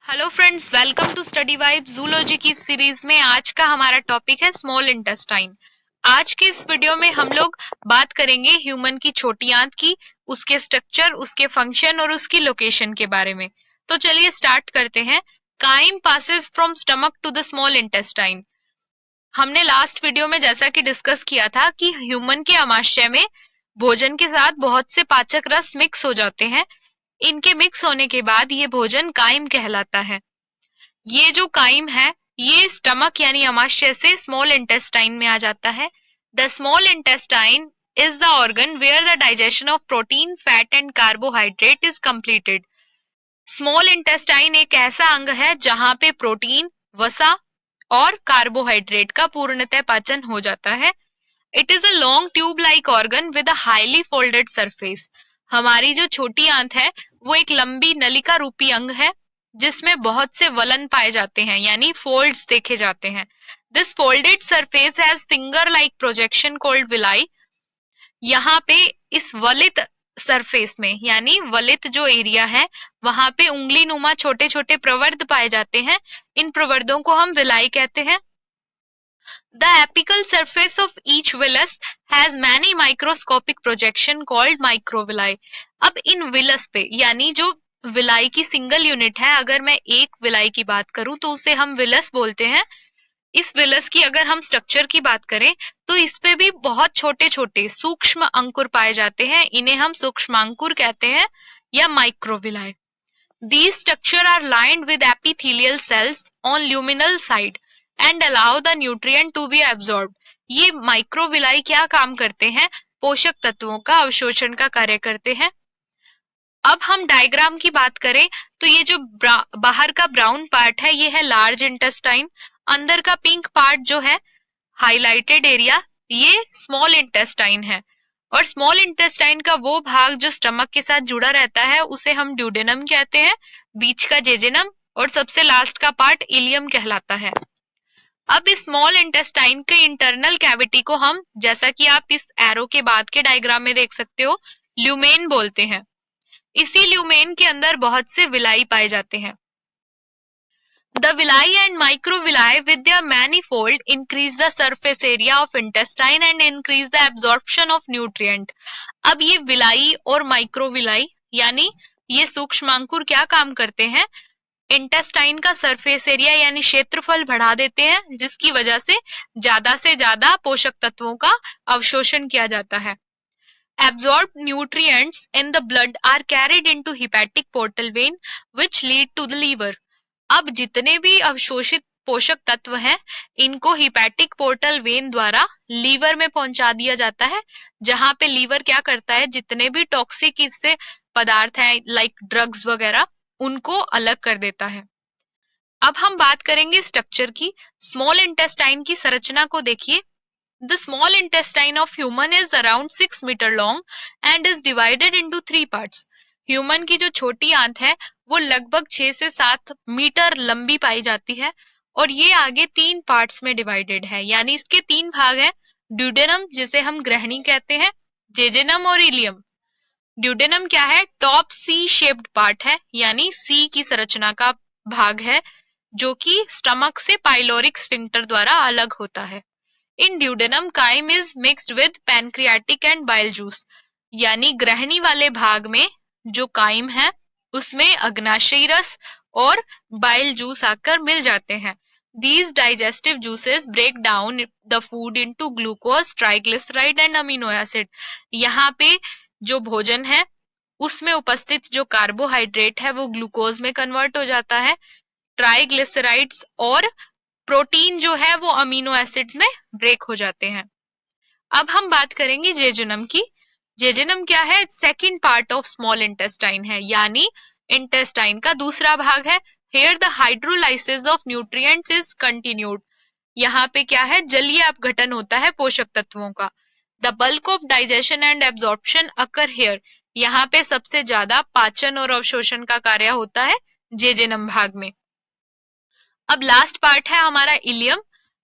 Hello friends, welcome to Study Vibe zoology की series में। आज का हमारा टॉपिक है स्मॉल इंटेस्टाइन। आज के इस वीडियो में हम लोग बात करेंगे ह्यूमन की छोटी आंत की, उसके स्ट्रक्चर, उसके फंक्शन और उसकी लोकेशन के बारे में। तो चलिए स्टार्ट करते हैं। Chyme passes from stomach to the small intestine. हमने लास्ट वीडियो में जैसा कि डिस्कस किया था कि ह्यूमन के आमाशय में भोजन के साथ बहुत से पाचक रस मिक्स हो जाते हैं। इनके मिक्स होने के बाद ये भोजन काइम कहलाता है। ये जो काइम है ये स्टमक यानी आमाशय से स्मॉल इंटेस्टाइन में आ जाता है। The small intestine is the organ where the digestion of protein, fat and carbohydrate is completed. Small intestine एक ऐसा अंग है जहां पे प्रोटीन, वसा और कार्बोहाइड्रेट का पूर्णतः पाचन हो जाता है। It is a long tube like organ with a highly folded surface. हमारी जो छोटी आंत है वो एक लंबी नलिका रूपी अंग है जिसमें बहुत से वलन पाए जाते हैं यानी फोल्ड्स देखे जाते हैं। This folded surface has finger like projection called villi. यहाँ पे इस वलित सरफेस में यानी वलित जो एरिया है वहां पे उंगली नुमा छोटे छोटे प्रवर्ध पाए जाते हैं। इन प्रवर्धों को हम विलाई कहते हैं। The apical surface of each villus has many microscopic projection called microvilli. अब इन विलस पे यानी जो विलाई की सिंगल यूनिट है, अगर मैं एक विलाई की बात करूं तो उसे हम विलस बोलते हैं। इस विलस की अगर हम स्ट्रक्चर की बात करें तो इस पे भी बहुत छोटे छोटे सूक्ष्म अंकुर पाए जाते हैं। इन्हें हम सूक्ष्मांकुर कहते हैं या microvilli. These structure are lined with epithelial cells on luminal side and allow the nutrient to be absorbed. ये माइक्रोविलाई क्या काम करते हैं? पोषक तत्वों का अवशोषण का कार्य करते हैं। अब हम डायग्राम की बात करें तो ये जो बाहर का ब्राउन पार्ट है ये है लार्ज इंटेस्टाइन। अंदर का पिंक पार्ट जो है हाईलाइटेड एरिया ये स्मॉल इंटेस्टाइन है। और स्मॉल इंटेस्टाइन का वो भाग जो स्टमक के साथ जुड़ा रहता है उसे हम ड्यूडेनम कहते हैं, बीच का जेजेनम और सबसे लास्ट का पार्ट इलियम कहलाता है। अब इस स्मॉल इंटेस्टाइन के इंटरनल कैविटी को हम, जैसा कि आप इस एरो के बाद के डायग्राम में देख सकते हो, ल्यूमेन बोलते हैं। इसी ल्यूमेन के अंदर बहुत से विलाई पाए जाते हैं। The villi and microvilli with their manifold increase the surface area of intestine and increase the absorption of nutrient. अब ये विलाई और माइक्रोविलाई यानी ये सूक्ष्मांकुर क्या काम करते हैं? इंटेस्टाइन का सरफेस एरिया यानी क्षेत्रफल बढ़ा देते हैं जिसकी वजह से ज्यादा पोषक तत्वों का अवशोषण किया जाता है। Absorbed nutrients in the blood are carried into hepatic portal vein which lead to the liver. अब जितने भी अवशोषित पोषक तत्व हैं इनको हिपैटिक पोर्टल वेन द्वारा लीवर में पहुंचा दिया जाता है, जहां पे लीवर क्या करता है, जितने भी टॉक्सिक इससे पदार्थ हैं लाइक ड्रग्स वगैरह उनको अलग कर देता है। अब हम बात करेंगे स्ट्रक्चर की। स्मॉल इंटेस्टाइन की संरचना को देखिए। The small intestine of human is around 6 meter long and is divided into 3 parts. Human की जो छोटी आंत है वो लगभग 6 से 7 मीटर लंबी पाई जाती है और ये आगे 3 पार्ट्स में डिवाइडेड है यानी इसके 3 भाग हैं। ड्यूडेनम जिसे हम ग्रहणी कहते हैं, जेजेनम और इलियम। ड्यूडेनम क्या है? टॉप सी शेप्ड पार्ट है यानी सी की संरचना का भाग है जो कि स्टमक से पाइलोरिक स्फिंक्टर द्वारा अलग होता है। In duodenum chyme is mixed with pancreatic and bile juice यानी ग्रहणी वाले भाग में जो काइम है उसमें अग्नाशयी रस और बाइल जूस आकर मिल जाते हैं। These digestive juices break down the food into glucose, triglyceride and amino acid. यहाँ पे जो भोजन है उसमें उपस्थित जो कार्बोहाइड्रेट है वो ग्लूकोज में कन्वर्ट हो जाता है, ट्राइग्लिसराइड्स और प्रोटीन जो है वो अमीनो एसिड्स में ब्रेक हो जाते हैं। अब हम बात करेंगे जेजुनम की। जेजुनम क्या है? Second part of small intestine है यानी इंटेस्टाइन का दूसरा भाग है। Here the hydrolysis of nutrients is continued. यहाँ पे क्या है? जलीय अपघटन होता है पोषक तत्वों का। The bulk of digestion and absorption occur here. यहाँ पे सबसे ज्यादा पाचन और अवशोषण का कार्य होता है जेजेनम भाग में। अब लास्ट पार्ट है हमारा ileum,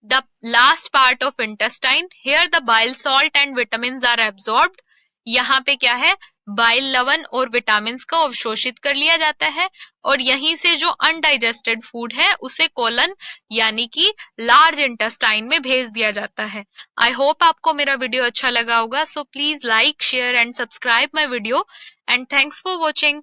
the last part of intestine. Here the bile salt and vitamins are absorbed. यहाँ पे क्या है? बाइल लवण और विटामिन्स को अवशोषित कर लिया जाता है और यहीं से जो अनडाइजेस्टेड फूड है उसे कोलन यानी कि लार्ज इंटेस्टाइन में भेज दिया जाता है। आई होप आपको मेरा वीडियो अच्छा लगा होगा, so please like share and subscribe my video and thanks for watching.